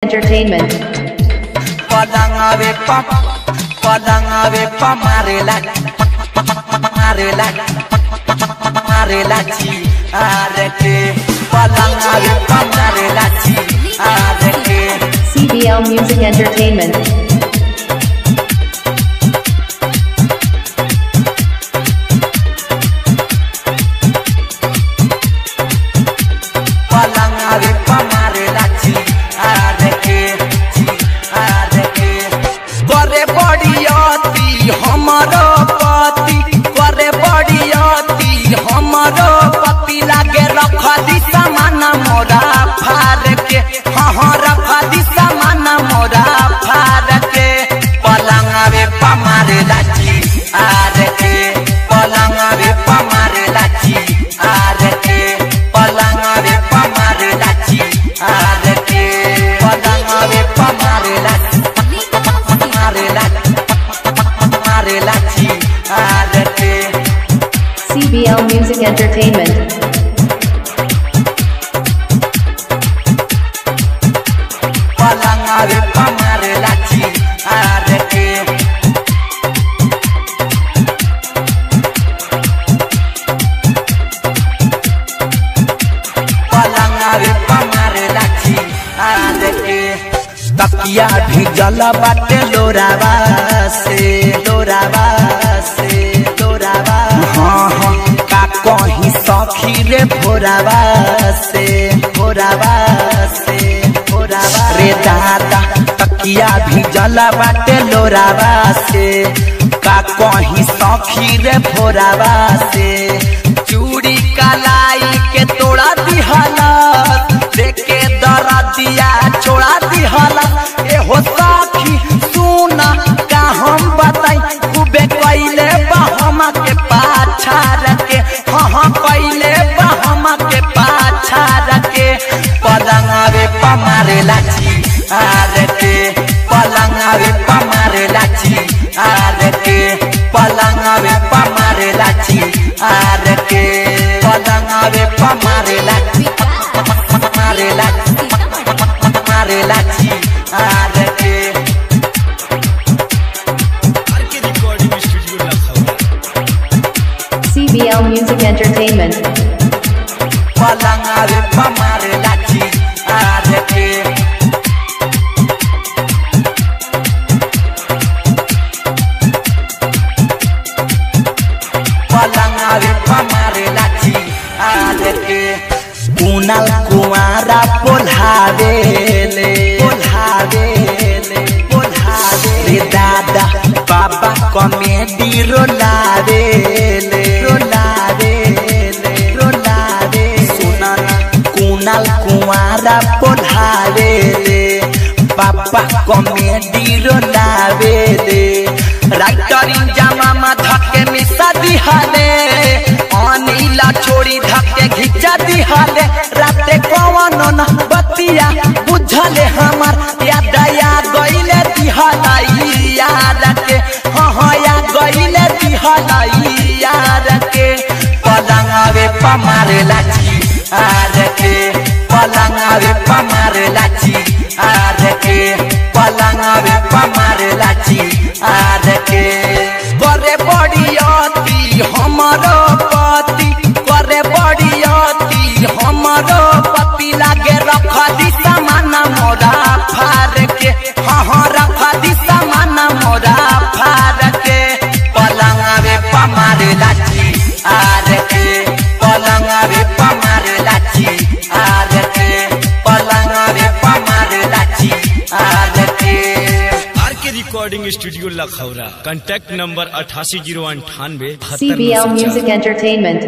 Entertainment. Padangawe pa marelachi areke padangawe pa marelachi areke. CBL Music Entertainment. Padangawe pa marelachi areke areke. करे बड़ियाती हमारो पति, करे बड़ियाती हमारो पति, लागे रख दी सामान मोरा फार के, हाँ रख दी सामान मोरा फार के। पलंगावे pa marelachi areke, पलंगावे pa marelachi areke, पलंगावे pa marelachi areke, पलंगावे pa marelachi areke. CBL Music Entertainment. Padangawe pa marelachi areke. Padangawe pa marelachi areke. तकिया भी जल बाटे लोरावा से हाँ हाँ का कहीं सखी रे भोरावा से रे दादा तकिया भी जल बाटे लोरावा से का कहीं सखी रे भोरावा से। चूड़ी कलाई के तोड़ा दिहला देखे दरा दिया छोड़ा दिहला। ए हो सखी सुना का हम बताई खूबे कैले बहमा के पाछा रखे, हाँ कैले बहमा के पाछा रखे। पलंगावे pa marelachi areke, पलंगावे pa marelachi areke, पलंगावे pa marelachi areke, पलंगावे pa marelachi areke. CBL Music Entertainment. Padangawe pa marelachi areke. Padangawe pa marelachi areke. Kunal kuara polhavele रे दादा बाबा कॉमेडी रोलावेले सुना कुनाल कुआरा पोल्हावेले बाबा कॉमेडी रोलावेले। राइटरिंग जामा मा धके मिसा दिहाले, अनिला छोड़ी धके घिचा दिहाले। राते कौन न बतिया बुझले हमार याद या गइले दिहलाई यार के, हाँ या गइले दिहलाई यार के। पलंगावे pa marelachi areke, पलंगावे pa marelachi areke, पलंगावे pa marelachi areke. करे बड़ियाती हमारो पति, करे बड़ियाती हमारो पति, लागे रख दी सामान मोरा फार के, हाँ रख दी सामान मोरा फार के। पलंगावे pa marelachi areke, पलंगावे pa marelachi areke, पलंगावे pa marelachi areke. R K recording studio Lakhaura, contact number 880998। CBL Music Entertainment.